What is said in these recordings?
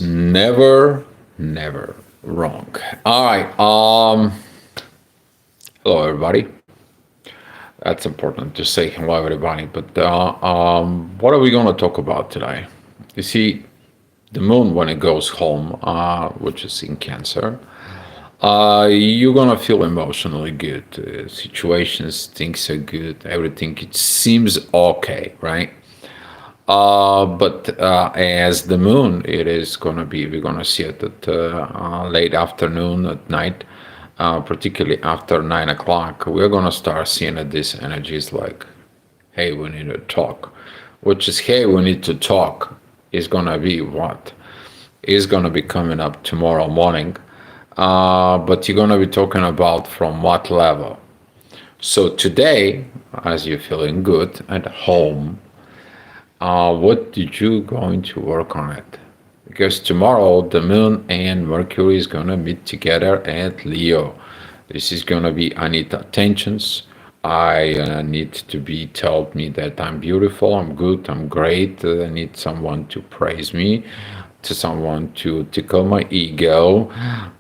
Never, never wrong. All right. Hello, everybody. That's important to say hello, everybody. But what are we going to talk about today? You see, the moon when it goes home, which is in Cancer, you're gonna feel emotionally good. Situations, things are good. Everything it seems okay, right? But as the moon, it is gonna be. We're gonna see it at late afternoon, at night, particularly after 9 o'clock. We're gonna start seeing that this energy is like, hey, we need to talk. Which is, hey, we need to talk. Is gonna be what? Is gonna be coming up tomorrow morning. But you're gonna be talking about from what level. So today, as you're feeling good at home, what did you going to work on it? Because tomorrow the moon and Mercury is gonna meet together at Leo. This is gonna be I need attentions. I need to be told me that I'm beautiful, I'm good, I'm great. I need someone to praise me, to someone to tickle my ego.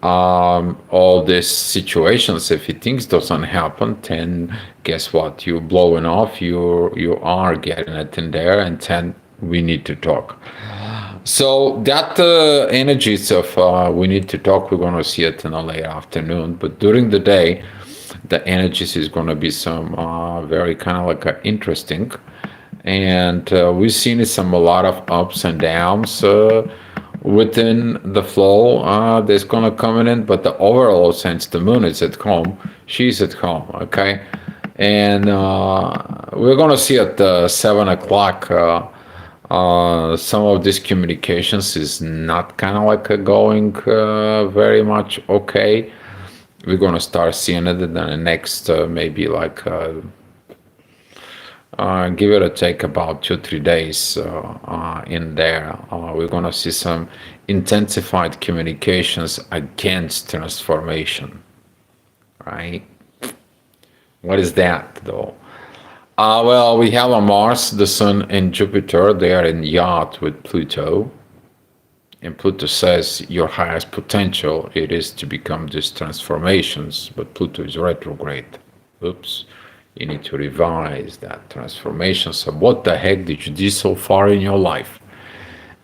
All these situations, if it things doesn't happen, then guess what? You're blowing off. You are getting it in there, and then we need to talk. So that energies of we need to talk, we're going to see it in the late afternoon. But during the day, the energies is going to be some very kind of like interesting, and we've seen some a lot of ups and downs within the flow. There's going to come in, but the overall sense, the moon is at home. She's at home, okay, and we're going to see at 7 o'clock. Some of these communications is not kind of like going very much okay. We're gonna start seeing it in the next maybe like give it a take about 2 3 days in there. We're gonna see some intensified communications against transformation, right? What is that though? Well, we have a Mars, the Sun, and Jupiter. They are in yacht with Pluto. And Pluto says your highest potential it is to become these transformations, but Pluto is retrograde. Oops, you need to revise that transformation. So what the heck did you do so far in your life?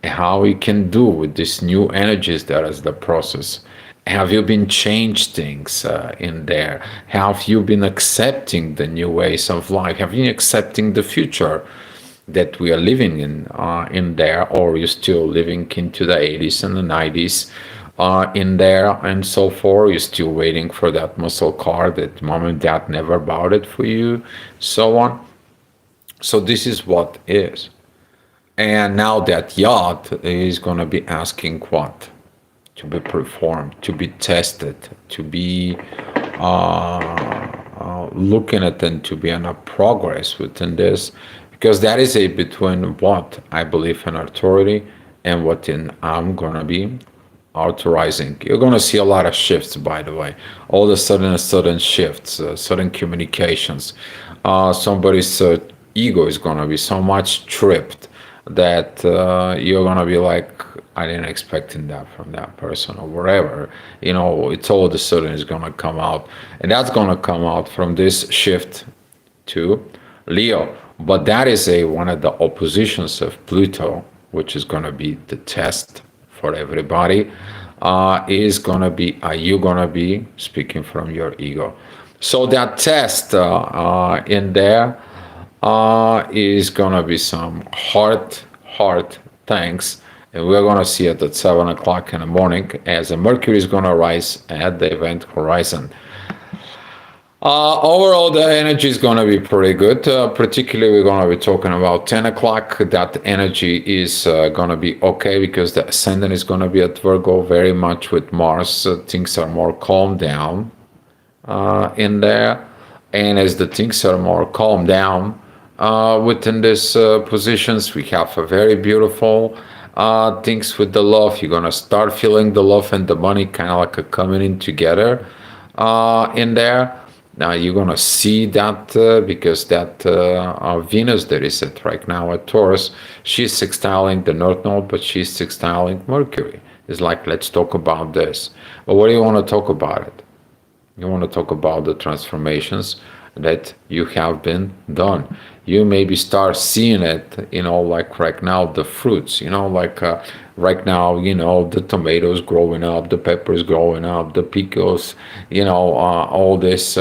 And how you can do with these new energies that is the process. Have you been changed things in there? Have you been accepting the new ways of life? Have you been accepting the future that we are living in there, or you're still living into the 80s and the 90s in there and so forth? You're still waiting for that muscle car that mom and dad never bought it for you, so on. So this is what is. And now that yacht is going to be asking what? To be performed, to be tested, to be looking at and to be on a progress within this, because that is a between what I believe in authority and what in I'm gonna be authorizing. You're gonna see a lot of shifts, by the way. All of a sudden shifts, sudden communications. Somebody's ego is gonna be so much tripped that you're gonna be like, I didn't expect that from that person or whatever. You know, it's all of a sudden it's gonna come out, and that's gonna come out from this shift to Leo. But that is a one of the oppositions of Pluto, which is gonna be the test for everybody. Is gonna be are you gonna be speaking from your ego? So that test in there is gonna be some hard things, and we're gonna see it at 7 o'clock in the morning as the Mercury is gonna rise at the event horizon. Overall, the energy is going to be pretty good. Particularly, we're going to be talking about 10 o'clock. That energy is going to be okay because the ascendant is going to be at Virgo very much with Mars. Things are more calmed down in there. And as the things are more calmed down within these positions, we have a very beautiful things with the love. You're going to start feeling the love and the money kind of like a coming in together in there. Now you're gonna see that because that Venus that is at right now at Taurus, she's sextiling the North Node, but she's sextiling Mercury. It's like, let's talk about this. But what do you want to talk about it? You want to talk about the transformations that you have been done. You maybe start seeing it, like right now, the fruits, like right now, the tomatoes growing up, the peppers growing up, the pickles, all this,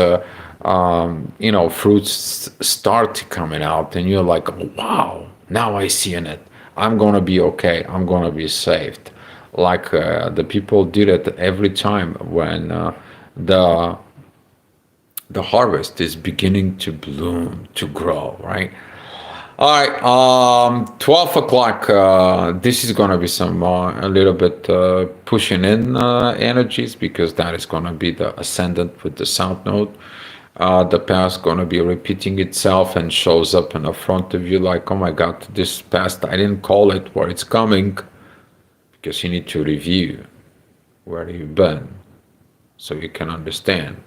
fruits start coming out, and you're like, oh, wow, now I see in it. I'm going to be okay. I'm going to be saved. Like the people did it every time when the the harvest is beginning to bloom, to grow, right? All right, 12 o'clock. This is going to be some a little bit pushing in energies because that is going to be the ascendant with the south node. The past going to be repeating itself and shows up in the front of you like, oh my God, this past, I didn't call it where it's coming because you need to review where you've been so you can understand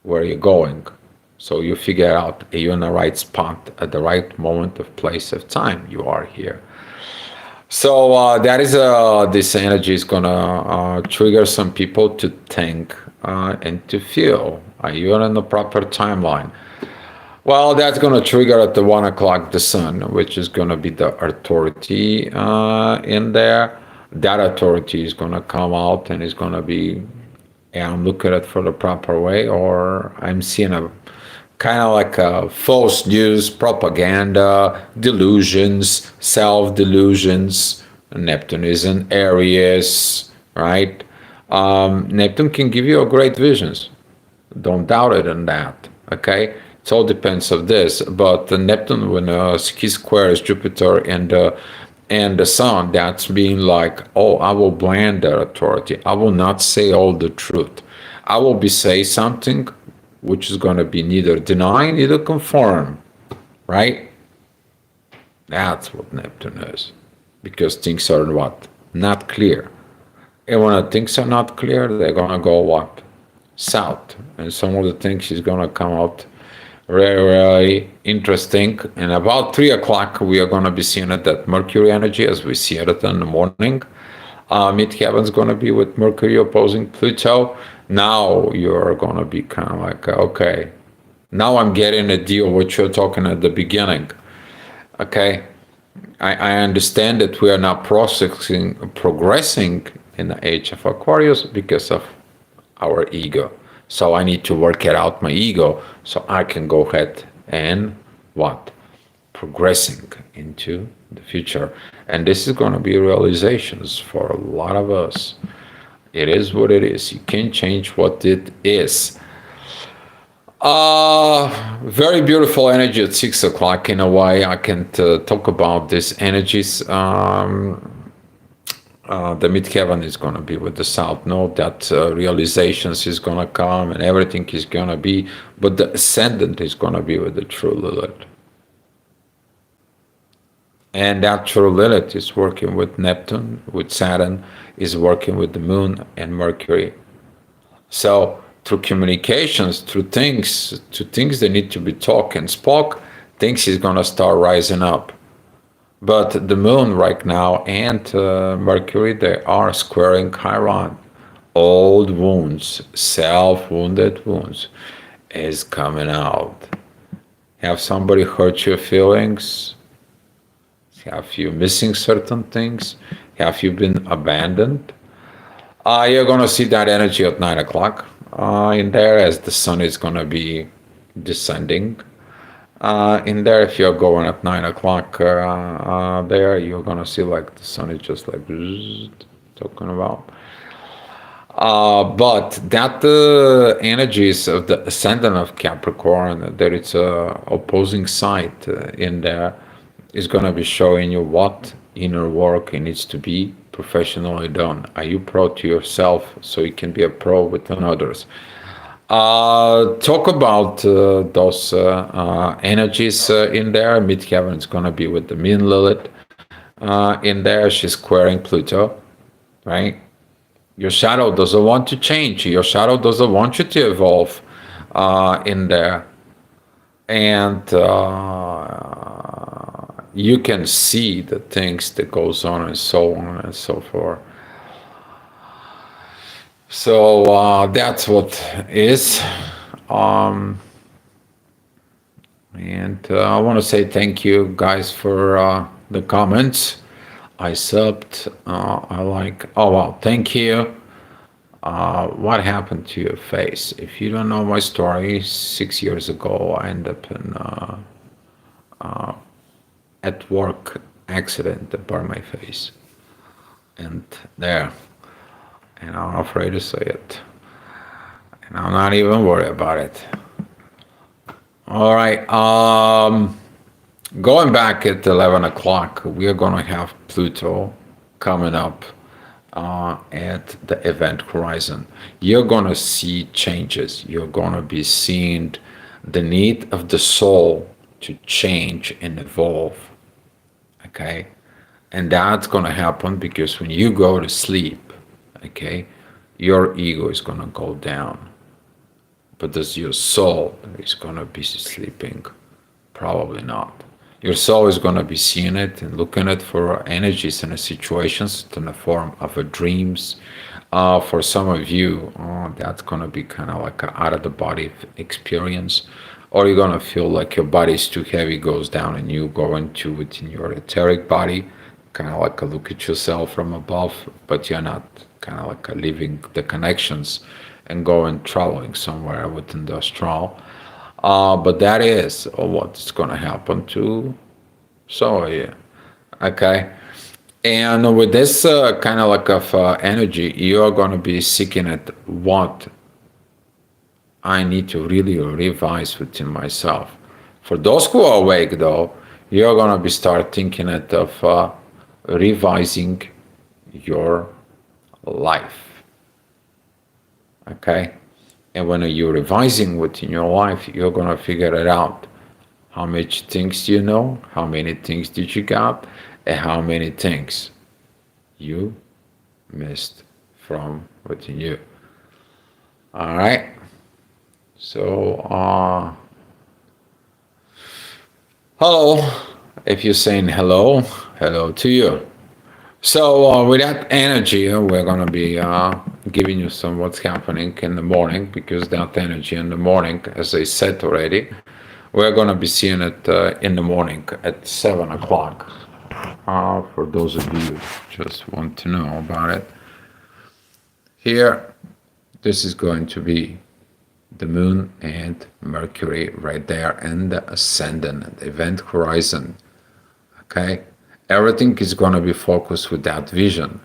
where you're going. So you figure out you're in the right spot at the right moment of place of time. You are here. So that is this energy is gonna trigger some people to think and to feel. Are you in the proper timeline? Well, that's gonna trigger at the 1 o'clock the sun, which is gonna be the authority in there. That authority is gonna come out and is gonna be, yeah, I'm looking at it for the proper way, or I'm seeing a kind of like a false news, propaganda, delusions, self delusions. Neptune is in Aries, right? Neptune can give you a great visions. Don't doubt it in that. Okay, it all depends of this. But the Neptune, when he squares Jupiter and the Sun, that's being like, oh, I will blend that authority. I will not say all the truth. I will be say something which is going to be neither deny, neither conform, right? That's what Neptune is. Because things are what? Not clear. And when things are not clear, they're going to go what? South. And some of the things is going to come out really, really interesting. And about 3 o'clock, we are going to be seeing it, that Mercury energy as we see it in the morning. Midheaven is going to be with Mercury opposing Pluto. Now you're going to be kind of like, okay, now I'm getting a deal what you're talking at the beginning. Okay, I understand that we are not progressing in the age of Aquarius because of our ego. So I need to work it out my ego so I can go ahead and what? Progressing into the future. And this is going to be realizations for a lot of us. It is what it is. You can't change what it is. Very beautiful energy at 6 o'clock. In a way, I can talk about these energies. The midheaven is going to be with the south node. That realizations is going to come and everything is going to be. But the ascendant is going to be with the true Lilith. And that true Lilith is working with Neptune, with Saturn, is working with the Moon and Mercury. So through communications, through things that need to be talked and spoke, things is going to start rising up. But the Moon right now and Mercury, they are squaring Chiron. Old wounds, self-wounded wounds is coming out. Have somebody hurt your feelings? Have you missing certain things? Have you been abandoned? You're going to see that energy at 9 o'clock in there as the sun is going to be descending. In there, if you're going at 9 o'clock there, you're going to see like the sun is just like talking about. But that energies of the ascendant of Capricorn, there is a opposing side in there, is going to be showing you what inner work it needs to be professionally done. Are you pro to yourself so you can be a pro with others? Talk about those energies in there. Midheaven is going to be with the mean Lilith in there. She's squaring Pluto, right? Your shadow doesn't want to change. Your shadow doesn't want you to evolve. in there, and you can see the things that goes on and so on and so forth. So that's what is. Um, and I want to say thank you guys for the comments. I subbed. I like. Oh wow, thank you. What happened to your face? If you don't know my story, 6 years ago, I ended up in at work accident that burned my face, and there, and I'm afraid to say it, and I'm not even worried about it. All right. Going back at 11 o'clock, we are going to have Pluto coming up at the event horizon. You're going to see changes. You're going to be seeing the need of the soul to change and evolve. Okay. And that's going to happen because when you go to sleep, okay, your ego is going to go down. But does your soul is going to be sleeping? Probably not. Your soul is going to be seeing it and looking at for energies and situations in the form of a dreams. For some of you, that's going to be kind of like an out of the body experience, or you're going to feel like your body is too heavy, goes down, and you go into it in your etheric body, kind of like a look at yourself from above, but you're not kind of like a leaving the connections and going traveling somewhere within the astral. But that is what's going to happen to so yeah, okay. And with this kind of like of energy, you are going to be seeking at what I need to really revise within myself. For those who are awake, though, you're going to be start thinking of revising your life. Okay, and when you're revising within your life, you're going to figure it out. How much things do you know? How many things did you got? And how many things you missed from within you? All right. So, hello. If you're saying hello, hello to you. So, with that energy, we're going to be giving you some what's happening in the morning, because that energy in the morning, as I said already, we're going to be seeing it in the morning at 7 o'clock. For those of you who just want to know about it. Here, this is going to be the moon and Mercury right there, and the ascendant, the event horizon. Okay? Everything is going to be focused with that vision.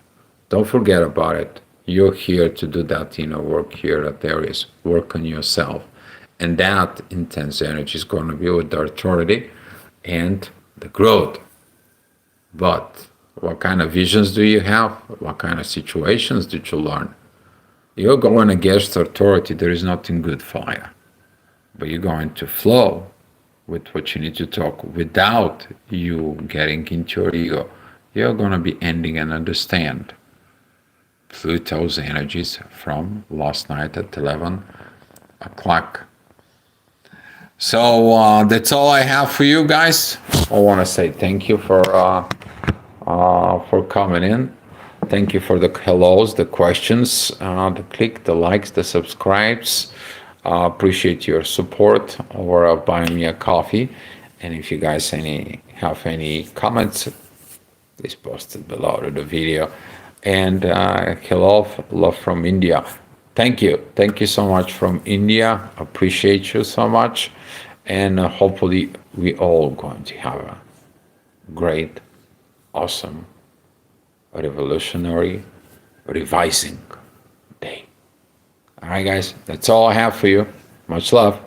Don't forget about it. You're here to do that inner work here at Aries. Work on yourself. And that intense energy is going to be with the authority and the growth. But what kind of visions do you have? What kind of situations did you learn? You're going against authority. There is nothing good for you. But you're going to flow with what you need to talk without you getting into your ego. You're going to be ending and understand Pluto's energies from last night at 11 o'clock. So that's all I have for you guys. I want to say thank you for coming in. Thank you for the hellos, the questions, the click, the likes, the subscribes. Appreciate your support or buying me a coffee. And if you guys have any comments, please post it below to the video. And hello, love from India. Thank you so much from India. Appreciate you so much. And hopefully we all going to have a great, awesome, revolutionary, revising day. All right, guys, that's all I have for you. Much love.